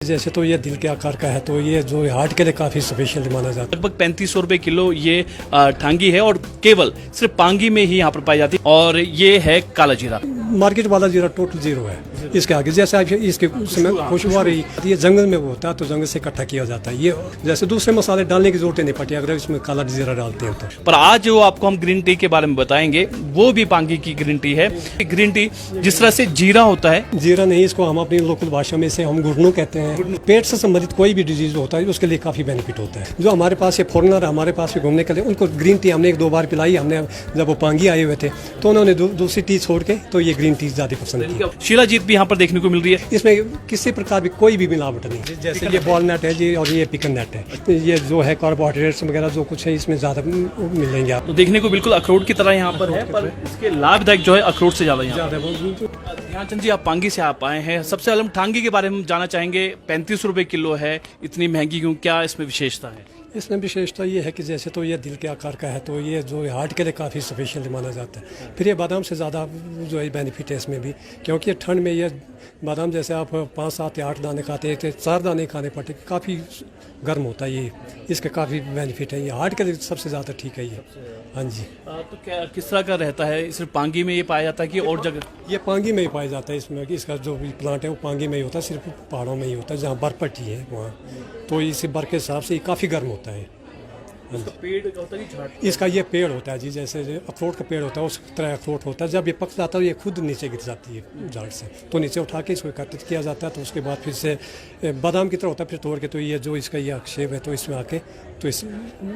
जैसे तो ये दिल के आकार का है, तो ये जो हार्ट के लिए काफ़ी स्पेशल माना जाता है। लगभग 3500 रुपए किलो ये ठांगी है और केवल सिर्फ पांगी में ही यहाँ पर पाई जाती है। और ये है काला जीरा। मार्केट वाला जीरा टोटल जीरो है। इसके आगे जैसे आप इसके समय खुशबू आ रही, ये जंगल में वो होता है तो जंगल से इकट्ठा किया जाता है। ये जैसे दूसरे मसाले डालने की जरूरत नहीं पड़ती अगर इसमें काला जीरा डालते हैं तो। पर आज जो आपको हम ग्रीन टी के बारे में बताएंगे वो भी पांगी की ग्रीन टी है। ग्रीन टी जिस तरह से जीरा होता है, जीरा नहीं, इसको हम अपनी लोकल भाषा में से हम गुड़नू कहते हैं। पेट से संबंधित कोई भी डिजीज होता है उसके लिए काफ़ी बेनिफिट होता है। जो हमारे पास ये फॉरनर हमारे पास भी घूमने के लिए, उनको ग्रीन टी हमने 1-2 बार पिलाई। हमने जब वो पांगी आए हुए थे तो उन्होंने दूसरी टी छोड़ के तो ये ग्रीन टी ज़्यादा पसंद की। शिलाजीत भी यहाँ पर देखने को मिल रही है। इसमें किसी प्रकार की कोई भी मिलावट नहीं। जैसे ये वॉलनट है जी और ये पिकन नट है। ये जो है कार्बोहाइड्रेट्स वगैरह जो कुछ है इसमें ज़्यादा मिलेंगे आप। तो देखने को बिल्कुल अखरोट की तरह यहाँ पर है, पर इसके लाभदायक जो है अखरोट से ज़्यादा यहाँ। ध्यानचंद जी, आप पांगी से आप आए हैं, सबसे पहले हम ठांगी के बारे में जानना चाहेंगे। 35 रुपए किलो है, इतनी महंगी क्यों, क्या इसमें विशेषता है? इसमें विशेषता ये है कि जैसे तो ये दिल के आकार का है, तो ये जो हार्ट के लिए काफ़ी स्पेशल माना जाता है। फिर ये बादाम से ज़्यादा जो है बेनिफिट है इसमें भी, क्योंकि ठंड में ये बादाम जैसे आप 5, 7 या 8 दाने खाते हैं तो 4 दाने खाने पड़ते, काफ़ी गर्म होता है ये। इसके काफ़ी बेनिफिट है, ये हार्ट के लिए सबसे ज़्यादा ठीक है ये। हाँ जी। तो क्या किस तरह का रहता है? सिर्फ पांगी में ये पाया जाता है कि और जगह? ये पांगी में ही पाया जाता है। इसमें इसका जो भी प्लांट है वो पांगी में ही होता है, सिर्फ पहाड़ों में ही होता है जहाँ बर्फ पड़ती है वहाँ। तो इस बर्फ के हिसाब से ये काफ़ी गर्म होता है। पेड़ होता है झाड़? इसका ये पेड़ होता है जी, जैसे अखरोट का पेड़ होता है उस तरह अखरोट होता है। जब ये पक जाता है ये खुद नीचे गिर जाती है झाड़ से, तो नीचे उठा के इसको एकत्रित किया जाता है। तो उसके बाद फिर से बादाम की तरह होता है, फिर तोड़ के तो ये जो इसका ये शेप है तो इसमें आके तो इस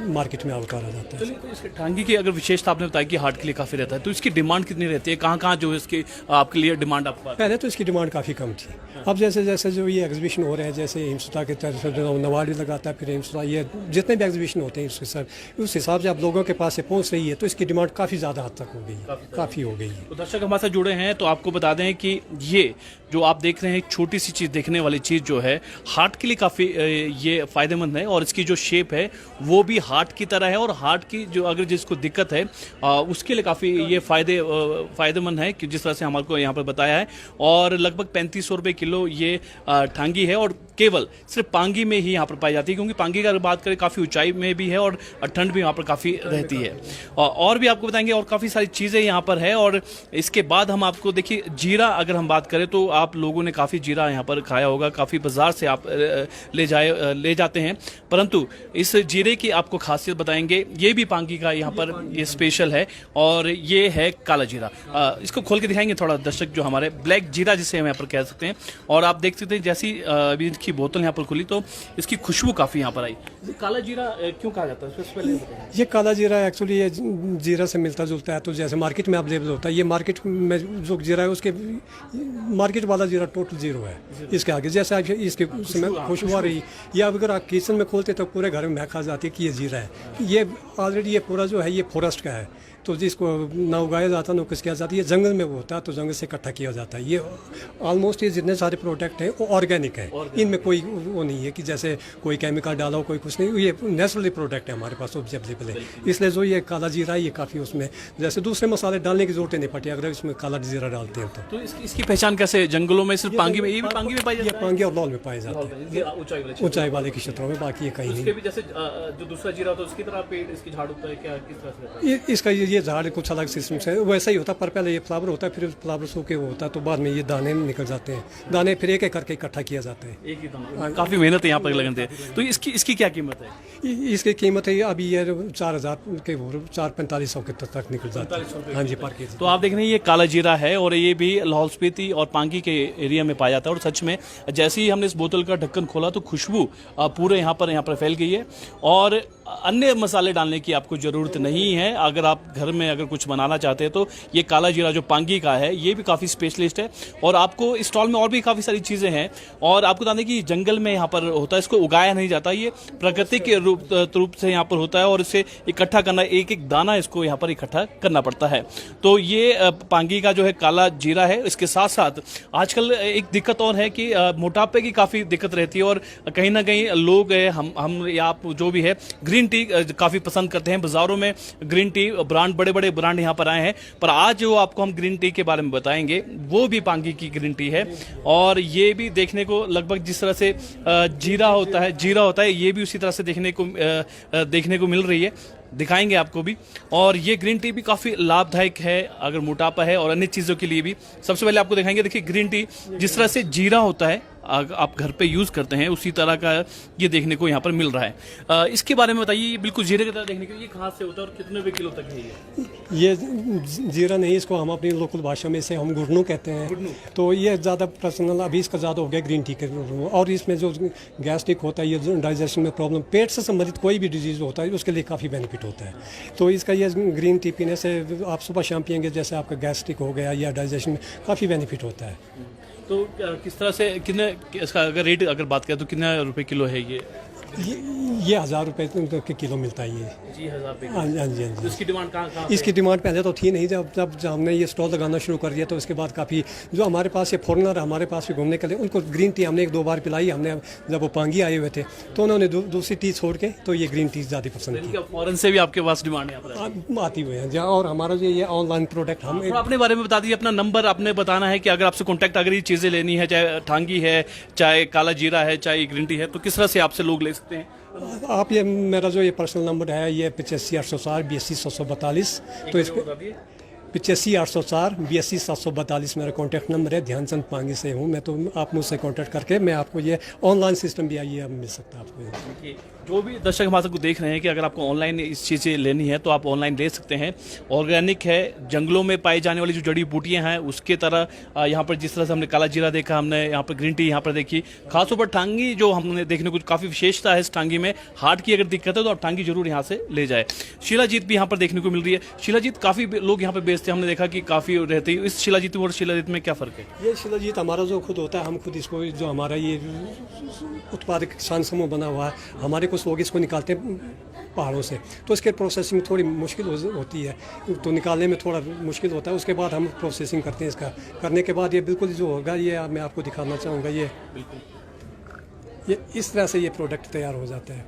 मार्केट में उतारा जाता है। तो इसके ठांगी की अगर विशेषता आपने बताया कि हार्ट के लिए काफ़ी रहता है, तो इसकी डिमांड कितनी रहती है? कहाँ जो है इसकी आपके लिए डिमांड आपके पास? पहले तो इसकी डिमांड काफ़ी कम थी। अब जैसे जैसे जो ये एग्जीबिशन हो रहे हैं, जैसे हिमसुता की तरफ से नवाड भी लगाता है, फिर हिमसुता, ये जितने भी एग्जीबिशन होते हैं उसके सर उस हिसाब से आप लोगों के पास से पहुंच रही है, तो इसकी डिमांड काफ़ी ज़्यादा हद तक हो गई है, काफ़ी हो गई है। तो दर्शक हमारे साथ जुड़े हैं, तो आपको बता दें कि ये जो आप देख रहे हैं छोटी सी चीज़, देखने वाली चीज़ जो है हार्ट के लिए काफ़ी ये फ़ायदेमंद है। और इसकी जो शेप है वो भी हार्ट की तरह है, और हार्ट की जो अगर जिसको दिक्कत है उसके लिए काफ़ी ये फ़ायदेमंद है कि जिस तरह से हमारे को यहाँ पर बताया है। और लगभग 3500 रुपये किलो ये ठांगी है और केवल सिर्फ पांगी में ही यहाँ पर पाई जाती है, क्योंकि पांगी की अगर बात करें काफ़ी ऊंचाई में भी है और ठंड भी यहाँ पर काफ़ी रहती है। और भी आपको बताएंगे और काफ़ी सारी चीज़ें यहाँ पर है। और इसके बाद हम आपको देखिए जीरा अगर हम बात करें तो आप लोगों ने काफ़ी जीरा यहाँ पर खाया होगा, काफ़ी बाजार से आप ले जाते हैं, परंतु इस जीरे की आपको खासियत बताएंगे। ये भी पांगी का यहाँ पर ये स्पेशल है और ये है काला जीरा। इसको खोल के दिखाएंगे थोड़ा दर्शक, जो हमारे ब्लैक जीरा जिसे हम यहाँ पर कह सकते हैं। और आप देख सकते हैं जैसी अभी इसकी बोतल यहाँ पर खुली तो इसकी खुशबू काफ़ी यहाँ पर आई। काला जीरा क्यों कहा जाता है? ये काला जीरा एक्चुअली ये जीरा से मिलता जुलता है, तो जैसे मार्केट में अवेलेबल होता है। ये मार्केट में जो जीरा है उसके मार्केट वाला जीरा टोटल जीरो है। इसके आगे जैसे आप इसके समय खुशबू आ रही, या अगर आप किचन में खोलते तो पूरे घर में महक आ जाती है कि ये जीरा है। ये ऑलरेडी ये पूरा जो है ये फॉरेस्ट का है, तो जिसको ना उगाया जाता ना कुछ किया जाता है। ये जंगल में वो होता है तो जंगल से इकट्ठा किया जाता है। ये ऑलमोस्ट ये जितने सारे प्रोडक्ट हैं वो ऑर्गेनिक है, इनमें कोई वो नहीं है कि जैसे कोई केमिकल डाला हो, कोई कुछ नहीं। ये नेचुरली प्रोडक्ट है हमारे पास अवेलेबल है। इसलिए जो ये काला जीरा है ये काफ़ी उसमें जैसे दूसरे मसाले डालने की जरूरत नहीं पड़ती अगर इसमें काला जीरा डालते हैं तो। इसकी पहचान कैसे? जंगलों में सिर्फ पांगी में, ये भी पांगी में पाई जाती है? पांगी और लाहौल में पाए जाते हैं, ऊंचाई वाले के क्षेत्रों में, बाकी ये कहीं नहीं। जैसे जो दूसरा जीरा होता है उसकी तरह पेड़ इसकी झाड़ होता है क्या, किस तरह से? इसका ये झाड़ कुछ अलग सिस्टम से वैसा ही होता है, पर पहले ये फ्लावर होता है, फिर फ्लावर सूखे वो होता है, तो बाद में ये दाने निकल जाते हैं। दाने फिर एक एक करके इकट्ठा किया जाता है। एक ही दाना, काफी मेहनत है यहाँ पर लगती है। तो इसकी क्या कीमत है? इसकी कीमत है अभी ये 4000 के 4-4500 के तक निकल जाता है। हाँ जी, पर केजी। तो आप देख रहे हैं ये काला जीरा है और ये भी लाहौल स्पीति और पांगी के एरिया में पाया जाता है। और सच में जैसे ही हमने इस बोतल का ढक्कन खोला तो खुशबू पूरे यहाँ पर फैल गई है। और अन्य मसाले डालने की आपको ज़रूरत नहीं है। अगर आप घर में अगर कुछ बनाना चाहते हैं तो ये काला जीरा जो पांगी का है ये भी काफ़ी स्पेशलिस्ट है। और आपको इस स्टॉल में और भी काफ़ी सारी चीज़ें हैं। और आपको बता दें कि जंगल में यहाँ पर होता है, इसको उगाया नहीं जाता, ये प्राकृतिक रूप से यहाँ पर होता है। और इसे इकट्ठा करना, एक एक दाना इसको यहाँ पर इकट्ठा करना पड़ता है। तो ये पांगी का जो है काला जीरा है। इसके साथ साथ आजकल एक दिक्कत और है कि मोटापे की काफ़ी दिक्कत रहती है। और कहीं ना कहीं लोग हम या आप जो भी है ग्रीन टी काफ़ी पसंद करते हैं। बाज़ारों में ग्रीन टी ब्रांड बड़े बड़े ब्रांड यहाँ पर आए हैं, पर आज जो आपको हम ग्रीन टी के बारे में बताएंगे वो भी पांगी की ग्रीन टी है। और ये भी देखने को लगभग जिस तरह से जीरा होता है, ये भी उसी तरह से देखने को मिल रही है, दिखाएंगे आपको भी। और ये ग्रीन टी भी काफ़ी लाभदायक है अगर मोटापा है और अन्य चीज़ों के लिए भी। सबसे पहले आपको दिखाएंगे, देखिए ग्रीन टी जिस तरह से जीरा होता है आप घर पे यूज़ करते हैं, उसी तरह का ये देखने को यहाँ पर मिल रहा है। इसके बारे में बताइए, ये बिल्कुल जीरे की तरह देखने को, ये कहाँ से होता है और कितने रुपए किलो तक है ये जीरा नहीं, इसको हम अपनी लोकल भाषा में से हम गुड़नू कहते हैं। तो ये ज़्यादा पर्सनल अभी इसका ज़्यादा हो गया ग्रीन टी के। और इसमें जो गैस्ट्रिक होता है, ये जो डाइजेशन में प्रॉब्लम, पेट से संबंधित कोई भी डिजीज़ होता है, उसके लिए काफ़ी बेनिफिट होता है। तो इसका ये ग्रीन टी पीने से आप सुबह शाम पियेंगे, जैसे आपका गैस्ट्रिक हो गया या डाइजेशन में काफ़ी बेनिफिट होता है। तो किस तरह से कितने इसका अगर रेट अगर बात करें तो कितना रुपए किलो है ये 1000 रुपये के किलो मिलता है ये जी। 1000 रुपये? हाँ जी, हाँ जी, हाँ जी। इसकी डिमांड कहाँ इसकी डिमांड पहले तो थी नहीं, जब हमने ये स्टॉल लगाना शुरू कर दिया तो उसके बाद काफ़ी जो हमारे पास ये फॉरनर हमारे पास भी घूमने के लिए, उनको ग्रीन टी हमने 1-2 बार पिलाई। हमने जब वो पांगी आए हुए थे तो उन्होंने दूसरी टी छोड़ के तो ये ग्रीन टी ज़्यादा पसंद की। फॉरेन से भी आपके पास डिमांड आती हुई है जहाँ। और हमारा जो ये ऑनलाइन प्रोडक्ट हम अपने बारे में बता दीजिए, अपना नंबर आपने बताना है कि अगर आपसे कॉन्टैक्ट अगर ये चीज़ें लेनी है, चाहे ठांगी है, चाहे काला जीरा है, चाहे ग्रीन टी है, तो किस तरह से आपसे लोग ले सकते हैं? आप ये मेरा जो ये पर्सनल नंबर है ये 85 804 82 742, तो इस पर 85 804 82 742 मेरा कॉन्टैक्ट नंबर है। ध्यानचंद पांगी से हूँ मैं, तो आप मुझसे कॉन्टैक्ट करके मैं आपको ये ऑनलाइन सिस्टम भी आइए मिल सकता है आपको। जो भी दर्शक हमारे को देख रहे हैं कि अगर आपको ऑनलाइन इस चीज़ें लेनी है तो आप ऑनलाइन ले सकते हैं। ऑर्गेनिक है, जंगलों में पाई जाने वाली जो जड़ी बूटियां हैं उसके तरह यहाँ पर जिस तरह से हमने काला जीरा देखा, हमने यहाँ पर ग्रीन टी यहाँ पर देखी, खासतौर पर टांगी जो हमने देखने को काफ़ी विशेषता है इस टांगी में। हार्ट की अगर दिक्कत है तो आप टांगी जरूर यहाँ से ले जाए। शिलाजीत भी यहाँ पर देखने को मिल रही है। शिलाजीत काफ़ी लोग यहाँ पर बेचते हैं, हमने देखा कि काफ़ी रहती है। इस शिलाजीत और शिलाजीत में क्या फ़र्क है? ये शिलाजीत हमारा जो खुद होता है, हम खुद इसको जो हमारा ये उत्पादक किसान समूह बना हुआ है, हमारे कुछ लोग इसको निकालते हैं पहाड़ों से, तो इसके प्रोसेसिंग थोड़ी मुश्किल होती है, तो निकालने में थोड़ा मुश्किल होता है। उसके बाद हम प्रोसेसिंग करते हैं। इसका करने के बाद ये बिल्कुल जो होगा ये मैं आपको दिखाना चाहूँगा। ये इस तरह से ये प्रोडक्ट तैयार हो जाता है।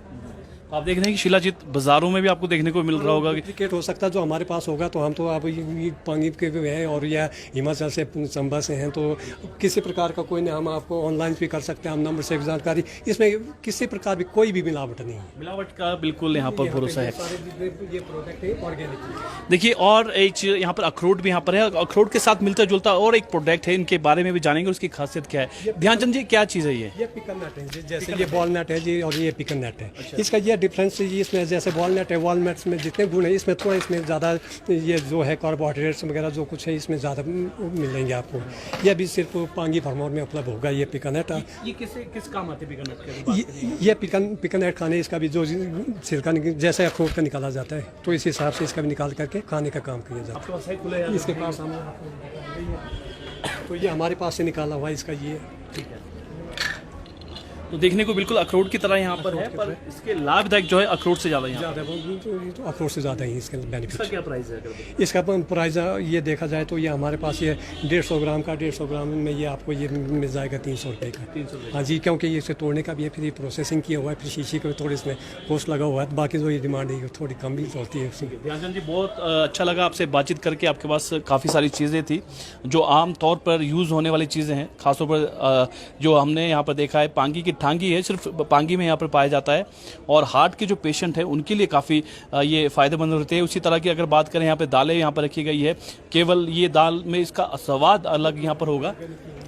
आप देख रहे हैं कि शिलाजीत बाजारों में भी आपको देखने को मिल रहा होगा। डुप्लीकेट हो सकता है जो हमारे पास होगा, तो हम तो आप ये पांगी के हैं और या हिमाचल से चंबा से हैं, तो किसी प्रकार का कोई नहीं, हम आपको ऑनलाइन भी कर सकते हैं। हम नंबर से जानकारी, इसमें किसी प्रकार की कोई भी मिलावट नहीं है। मिलावट का बिल्कुल यहाँ पर भरोसा है। ये प्रोडक्ट है ऑर्गेनिक। देखिए और एक चीज़ यहाँ पर अखरोट भी यहाँ पर है, अखरोट के साथ मिलता जुलता और एक प्रोडक्ट है, इनके बारे में भी जानेंगे उसकी खासियत क्या है। ध्यानचंद जी, क्या चीज़ है ये पिकन नट है, जैसे ये वॉलनट है जी और ये पिकन नट है। इसका ये डिफरेंस जी, इसमें जैसे वॉलनट है, वॉलनट्स में जितने गुण है इसमें थोड़ा इसमें ज़्यादा ये जो है कार्बोहाइड्रेट्स वगैरह जो कुछ है इसमें ज़्यादा मिलेंगे आपको। यह भी सिर्फ पांगी फार्मर में उपलब्ध होगा। ये पिकन नट ये किस काम आते हैं? पिकन नट ये पिकन नट खाने, इसका भी जो छिलका जैसे अखरोट का निकाला जाता है, तो इस हिसाब से इसका भी निकाल करके खाने का काम किया जाता है। इसके पास हम तो ये हमारे पास से निकाला हुआ इसका ये तो देखने को बिल्कुल अखरोट की तरह यहाँ पर है, पर इसके लाभदायक जो है अखरोट से ज़्यादा तो अखरोट से ज़्यादा ही इसके बेनिफिट। इसका क्या प्राइस है? इसका प्राइस ये देखा जाए तो ये हमारे पास ये 150 ग्राम का, 150 ग्राम में ये आपको ये मिल जाएगा 300 रुपये का। 300 हाँ जी, क्योंकि ये इसे तोड़ने का भी है, फिर ये प्रोसेसिंग किया हुआ है, फिर शीशी का थोड़ी इसमें कॉस्ट लगा हुआ है। बाकी जो ये डिमांड है थोड़ी कम भी होती है। ध्यानचंद जी, बहुत अच्छा लगा आपसे बातचीत करके। आपके पास काफ़ी सारी चीज़ें थी जो आम तौर पर यूज़ होने वाली चीज़ें हैं। खासतौर पर जो हमने यहाँ पर देखा है, पांगी की ठांगी है, सिर्फ पांगी में यहाँ पर पाया जाता है और हार्ट के जो पेशेंट है उनके लिए काफ़ी ये फ़ायदेमंद होते हैं। उसी तरह की अगर बात करें, यहाँ पे दालें यहाँ पर रखी गई है, केवल ये दाल में इसका स्वाद अलग यहाँ पर होगा।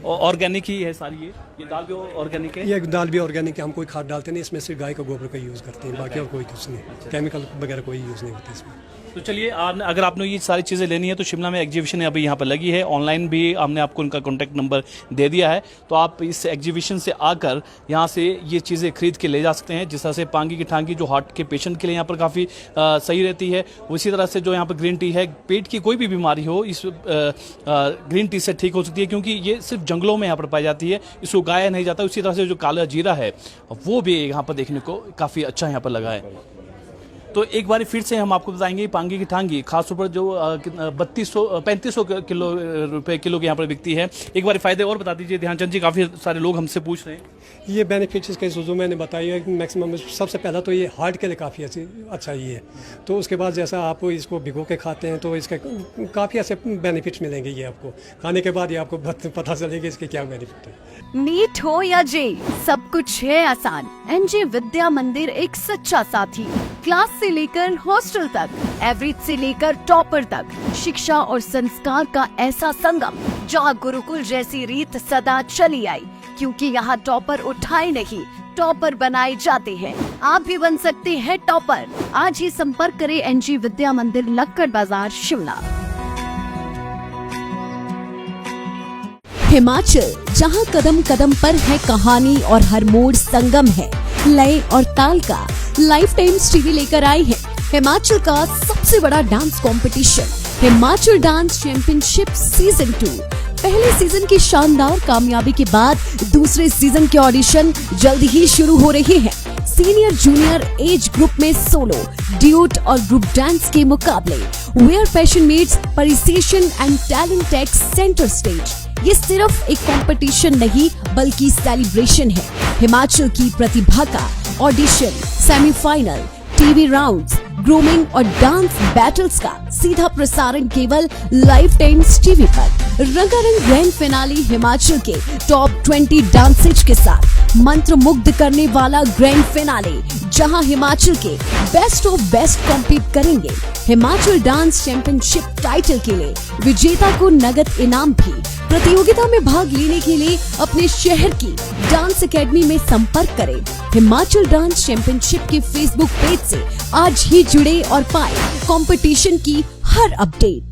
ऑर्गेनिक ही है सारी ये दाल भी ऑर्गेनिक है। ये दाल भी ऑर्गेनिक है, हम कोई खाद डालते नहीं इसमें, सिर्फ गाय का गोबर का यूज़ करते हैं, बाकी और कोई कुछ नहीं, केमिकल वगैरह कोई यूज़ नहीं होता इसमें। तो चलिए, अगर आपने ये सारी चीज़ें लेनी है तो शिमला में एग्जीबिशन अभी यहाँ पर लगी है। ऑनलाइन भी हमने आपको उनका कॉन्टैक्ट नंबर दे दिया है, तो आप इस एग्जीबिशन से आकर यहाँ से ये चीज़ें खरीद के ले जा सकते हैं। जिस तरह से पांगी की ठांगी जो हार्ट के पेशेंट के लिए यहाँ पर काफ़ी सही रहती है, उसी तरह से जो यहाँ पर ग्रीन टी है, पेट की कोई भी बीमारी हो इस ग्रीन टी से ठीक हो सकती है, क्योंकि ये सिर्फ जंगलों में यहाँ पर पाई जाती है, इसको उगाया नहीं जाता। उसी तरह से जो काला जीरा है वो भी यहाँ पर देखने को काफ़ी अच्छा यहाँ पर लगा है। तो चलिए, आपने अगर आपने ये सारी चीज़ें लेनी है तो शिमला में एग्जीबिशन अभी यहाँ पर लगी है। ऑनलाइन भी हमने आपको उनका कॉन्टैक्ट नंबर दे दिया है, तो आप इस एग्जीबिशन से आकर यहाँ से ये चीज़ें खरीद के ले जा सकते हैं। जिस तरह से पांगी की ठांगी जो हार्ट के पेशेंट के लिए यहाँ पर काफ़ी सही रहती है, उसी तरह से जो यहाँ पर ग्रीन टी है, पेट की कोई भी बीमारी हो इस ग्रीन टी से ठीक हो सकती है, क्योंकि ये सिर्फ जंगलों में यहाँ पर पाई जाती है, इसको उगाया नहीं जाता। उसी तरह से जो काला जीरा है वो भी यहाँ पर देखने को काफ़ी अच्छा यहाँ पर लगा है। तो एक बार फिर से हम आपको बताएंगे पांगी की ठांगी खासतौर पर जो 3500 रुपए किलो के यहाँ पर बिकती है। एक बार फायदे और बता दीजिए ध्यानचंद जी, काफ़ी सारे लोग हमसे पूछ रहे हैं। ये बेनिफिट्स इसके जो मैंने बताई है मैक्सिमम, सबसे पहला तो ये हार्ट के लिए काफ़ी अच्छा ये है। तो उसके बाद जैसा आप इसको भिगो के खाते हैं तो इसके काफ़ी ऐसे बेनिफिट्स मिलेंगे। ये आपको खाने के बाद ये आपको पता चलेगा इसके क्या बेनिफिट है। नीट हो या जे, सब कुछ है आसान। एनजे विद्या मंदिर एक सच्चा साथी। क्लास से लेकर हॉस्टल तक, एवरेज से लेकर टॉपर तक, शिक्षा और संस्कार का ऐसा संगम जहाँ गुरुकुल जैसी रीत सदा चली आई, क्योंकि यहाँ टॉपर उठाए नहीं, टॉपर बनाए जाते हैं। आप भी बन सकते हैं टॉपर। आज ही संपर्क करें एनजी विद्या मंदिर, लक्कड़ बाजार, शिमला। हिमाचल, जहां कदम कदम पर है कहानी और हर मोड़ संगम है लय और ताल का, लाइफ टाइम्स टीवी लेकर आई है हिमाचल का सबसे बड़ा dance competition, Himachal dance championship season 2। पहले सीजन की शानदार कामयाबी के बाद दूसरे सीजन के ऑडिशन जल्द ही शुरू हो रहे हैं। सीनियर जूनियर एज ग्रुप में सोलो, ड्यूट और ग्रुप डांस के मुकाबले, where passion meets precision and talent takes centre stage. ये सिर्फ एक कंपटीशन नहीं बल्कि सेलिब्रेशन है। हिमाचल की प्रतिभा का audition, semifinal, TV rounds, grooming और डांस बैटल्स का सीधा प्रसारण केवल लाइफ टाइम्स टीवी पर। रंगारंग ग्रैंड फिनाले हिमाचल के टॉप 20 डांसेज के साथ मंत्रमुग्ध करने वाला ग्रैंड फिनाले, जहां हिमाचल के बेस्ट ऑफ बेस्ट कॉम्पीट करेंगे। हिमाचल डांस चैंपियनशिप टाइटल के लिए विजेता को नगद इनाम भी। प्रतियोगिता में भाग लेने के लिए अपने शहर की डांस एकेडमी में संपर्क करें। हिमाचल डांस चैंपियनशिप के फेसबुक पेज से आज ही जुड़े और पाएं कंपटीशन की हर अपडेट।